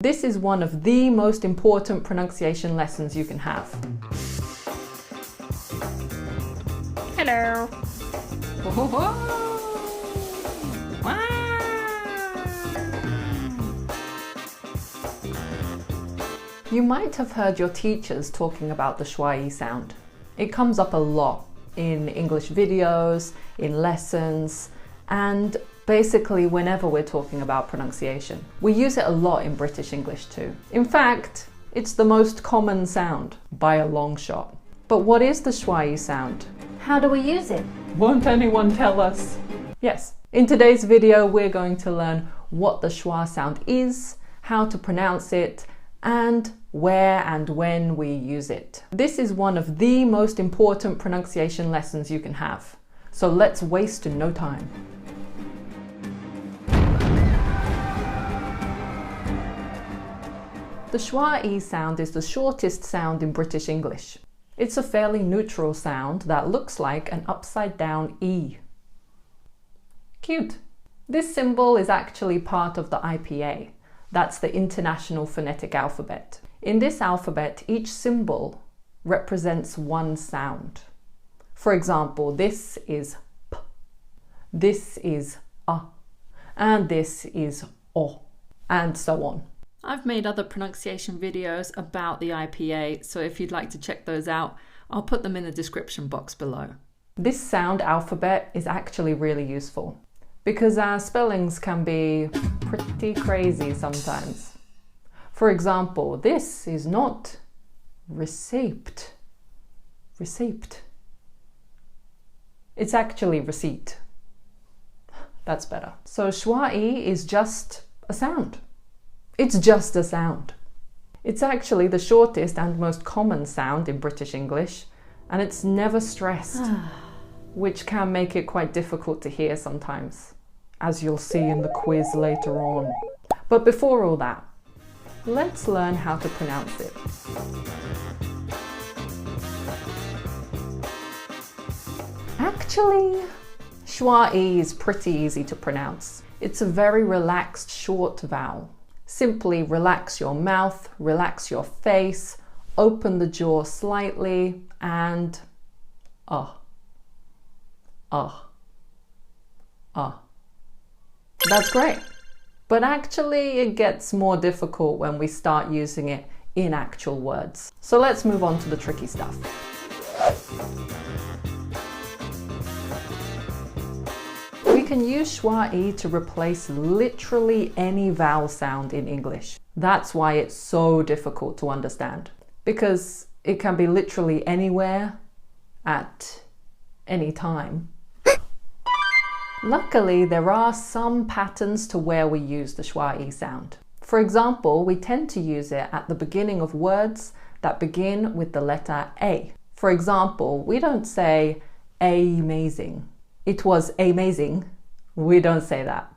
This is one of the most important pronunciation lessons you can have. Hello. You might have heard your teachers talking about the Schwa sound. It comes up a lot in English videos, in lessons, and basically whenever we're talking about pronunciation. We use it a lot in British English too. In fact, it's the most common sound by a long shot. But what is the Schwa sound? How do we use it? Won't anyone tell us? Yes. In today's video, we're going to learn what the Schwa sound is, how to pronounce it, and where and when we use it. This is one of the most important pronunciation lessons you can have. So let's waste no time. The Schwa sound is the shortest sound in British English. It's a fairly neutral sound that looks like an upside down E. Cute. This symbol is actually part of the IPA. That's the International Phonetic Alphabet. In this alphabet, each symbol represents one sound. For example, this is P, this is A, and this is O, and so on. I've made other pronunciation videos about the IPA, so if you'd like to check those out, I'll put them in the description box below. This sound alphabet is actually really useful because our spellings can be pretty crazy sometimes. For example, this is not receipt. Receipt. It's actually receipt. That's better. So Schwa is just a sound. It's just a sound. It's actually the shortest and most common sound in British English, and it's never stressed, which can make it quite difficult to hear sometimes, as you'll see in the quiz later on. But before all that, let's learn how to pronounce it. Actually, Schwa is pretty easy to pronounce. It's a very relaxed short vowel. Simply relax your mouth, relax your face, open the jaw slightly, and That's great. But actually it gets more difficult when we start using it in actual words. So let's move on to the tricky stuff. We can use Schwa to replace literally any vowel sound in English. That's why it's so difficult to understand, because it can be literally anywhere, at any time. Luckily, there are some patterns to where we use the Schwa sound. For example, we tend to use it at the beginning of words that begin with the letter A. For example, we don't say amazing. It was amazing. We don't say that.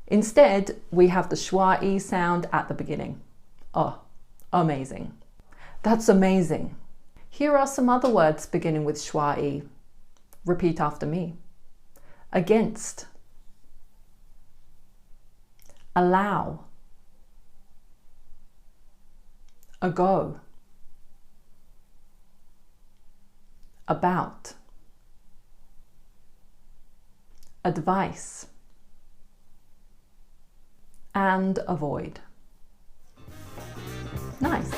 Instead, we have the Schwa sound at the beginning. Oh, amazing. That's amazing. Here are some other words beginning with Schwa. Repeat after me. Against, allow, ago, about, advice, and avoid. Nice.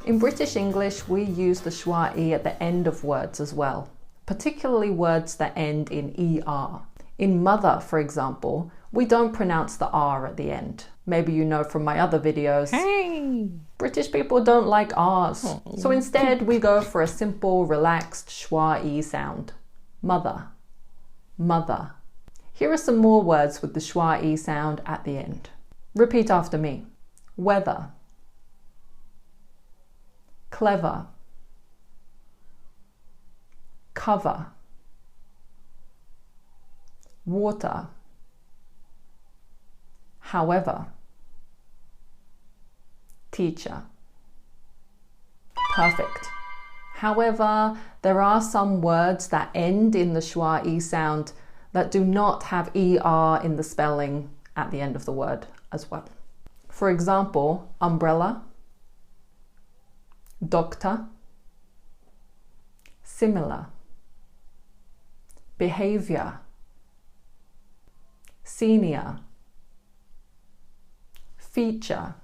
In British English, we use the Schwa at the end of words as well, particularly words that end in ER. In mother, for example, we don't pronounce the R at the end. Maybe you know from my other videos. Hey! British people don't like R's. So instead, we go for a simple, relaxed Schwa sound. Mother, mother. Here are some more words with the Schwa sound at the end. Repeat after me. Weather, clever, cover, water, however, teacher. Perfect. However, there are some words that end in the Schwa sound that do not have ER in the spelling at the end of the word as well. For example, umbrella, doctor, similar, behavior, senior, feature,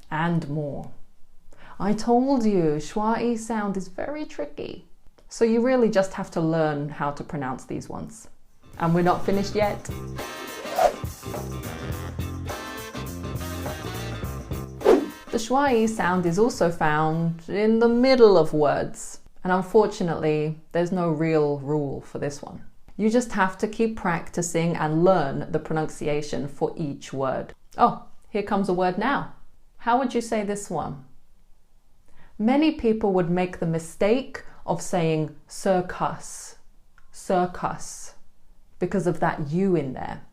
and more. I told you, Schwa sound is very tricky. So you really just have to learn how to pronounce these ones. And we're not finished yet. The Schwa sound is also found in the middle of words. And unfortunately, there's no real rule for this one. You just have to keep practicing and learn the pronunciation for each word. Oh, here comes a word now. How would you say this one? Many people would make the mistake of saying circus, circus, because of that U in there.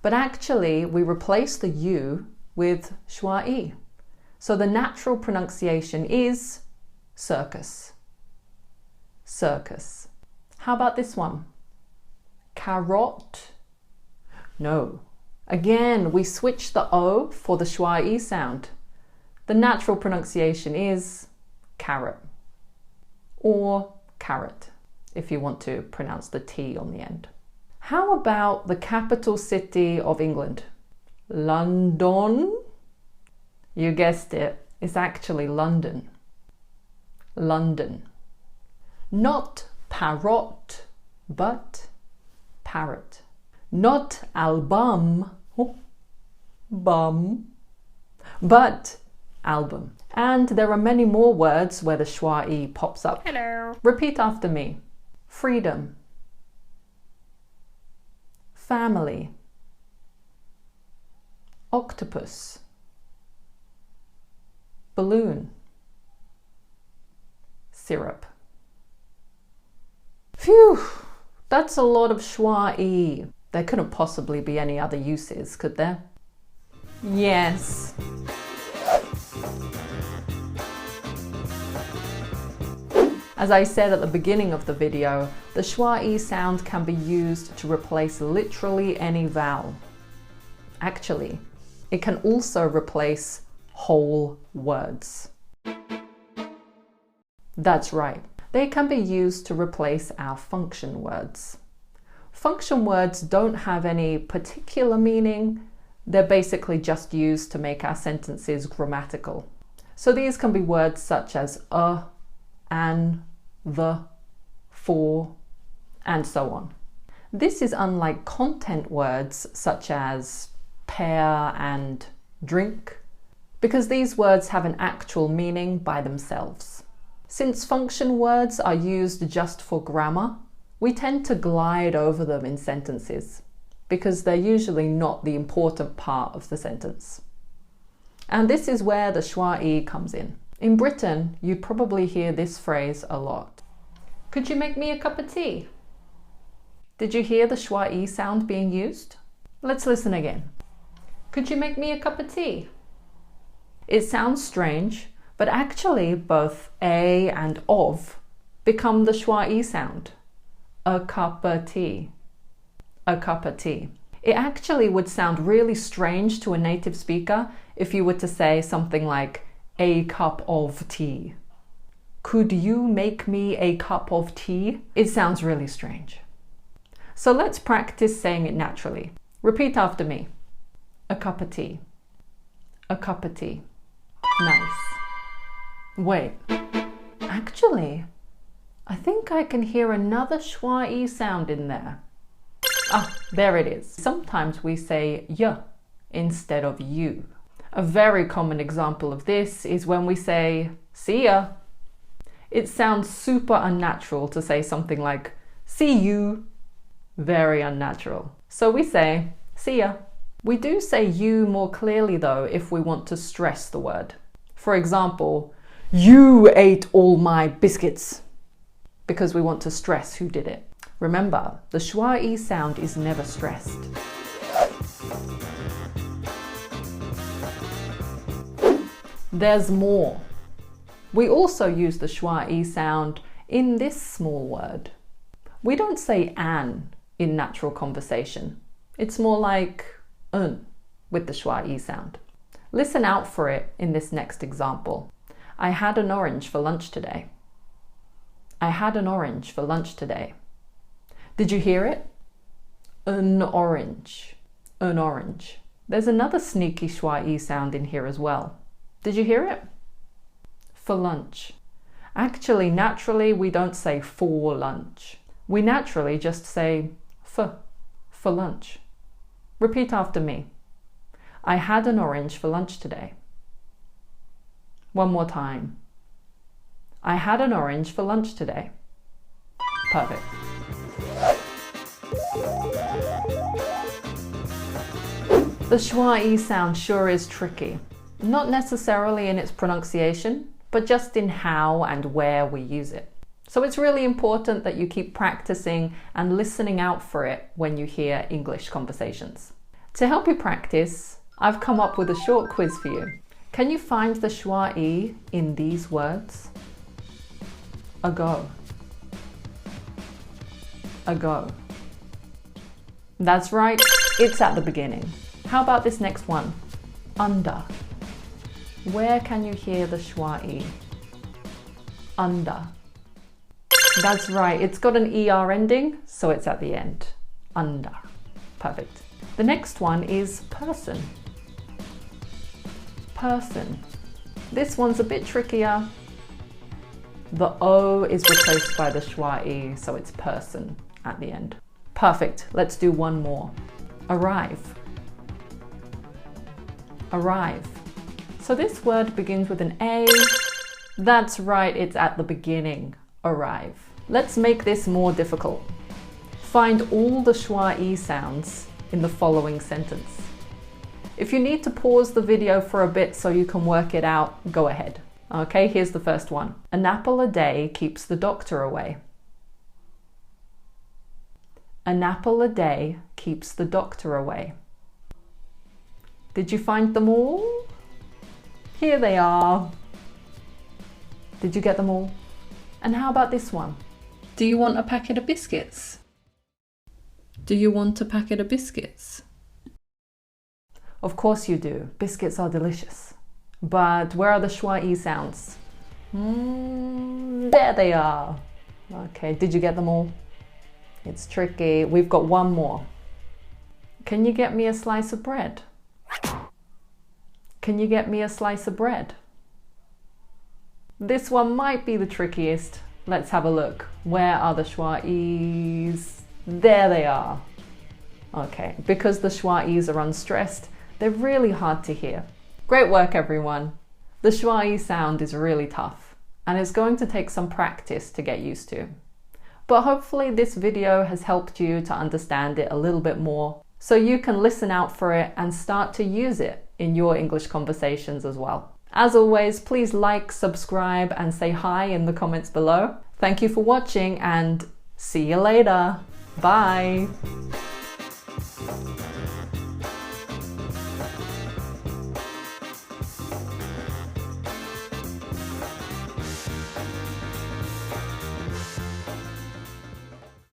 But actually, we replace the U with Schwa. So the natural pronunciation is circus, circus. How about this one? Carrot? No. Again, we switch the O for the Schwa sound. The natural pronunciation is carrot or carrot if you want to pronounce the T on the end. How about the capital city of England? London? You guessed it, it's actually London. London. Not parrot, but parrot. Not album, bum, but album. And there are many more words where the Schwa pops up. Hello. Repeat after me. Freedom, family, octopus, balloon, syrup. Phew, that's a lot of Schwa. There couldn't possibly be any other uses, could there? Yes. As I said at the beginning of the video, the Schwa sound can be used to replace literally any vowel. Actually, it can also replace whole words. That's right, they can be used to replace our function words. Function words don't have any particular meaning, they're basically just used to make our sentences grammatical. So these can be words such as an, the, for, and so on. This is unlike content words such as pair and drink, because these words have an actual meaning by themselves. Since function words are used just for grammar, we tend to glide over them in sentences, because they're usually not the important part of the sentence. And this is where the Schwa comes in. In Britain, you'd probably hear this phrase a lot. Could you make me a cup of tea? Did you hear the Schwa sound being used? Let's listen again. Could you make me a cup of tea? It sounds strange, but actually both a and of become the Schwa sound. A cup of tea. A cup of tea. It actually would sound really strange to a native speaker if you were to say something like a cup of tea. Could you make me a cup of tea? It sounds really strange. So let's practice saying it naturally. Repeat after me. A cup of tea. A cup of tea. Nice. Wait, actually, I think I can hear another Schwa sound in there. Ah, there it is. Sometimes we say y instead of you. A very common example of this is when we say see ya. It sounds super unnatural to say something like see you. Very unnatural. So we say see ya. We do say you more clearly though if we want to stress the word. For example, you ate all my biscuits, because we want to stress who did it. Remember, the Schwa sound is never stressed. There's more. We also use the Schwa sound in this small word. We don't say an in natural conversation. It's more like un with the schwa e sound. Listen out for it in this next example. I had an orange for lunch today. I had an orange for lunch today. Did you hear it? An orange. An orange. There's another sneaky schwa e sound in here as well. Did you hear it? For lunch. Actually, naturally, we don't say for lunch. We naturally just say for lunch. Repeat after me. I had an orange for lunch today. One more time. I had an orange for lunch today. Perfect. The schwa e sound sure is tricky. Not necessarily in its pronunciation, but just in how and where we use it. So it's really important that you keep practicing and listening out for it when you hear English conversations. To help you practice, I've come up with a short quiz for you. Can you find the schwa e in these words? Ago. Ago. That's right, it's at the beginning. How about this next one? Under. Where can you hear the schwa e? Under. That's right, it's got an ER ending, so it's at the end. Under. Perfect. The next one is person. Person. This one's a bit trickier. The O is replaced by the schwa e, so it's person at the end. Perfect. Let's do one more. Arrive. Arrive. So this word begins with an A. That's right, it's at the beginning. Arrive. Let's make this more difficult. Find all the schwa e sounds in the following sentence. If you need to pause the video for a bit so you can work it out, go ahead. Okay, here's the first one. An apple a day keeps the doctor away. An apple a day keeps the doctor away. Did you find them all? Here they are. Did you get them all? And how about this one? Do you want a packet of biscuits? Do you want a packet of biscuits? Of course you do. Biscuits are delicious. But where are the schwa e sounds? There they are. Okay, did you get them all? It's tricky. We've got one more. Can you get me a slice of bread? Can you get me a slice of bread? This one might be the trickiest. Let's have a look. Where are the schwa e's? There they are. Okay, because the schwa e's are unstressed, they're really hard to hear. Great work, everyone. The schwa e sound is really tough, and it's going to take some practice to get used to. But hopefully this video has helped you to understand it a little bit more, so you can listen out for it and start to use it in your English conversations as well. As always, please like, subscribe, and say hi in the comments below. Thank you for watching, and see you later. Bye.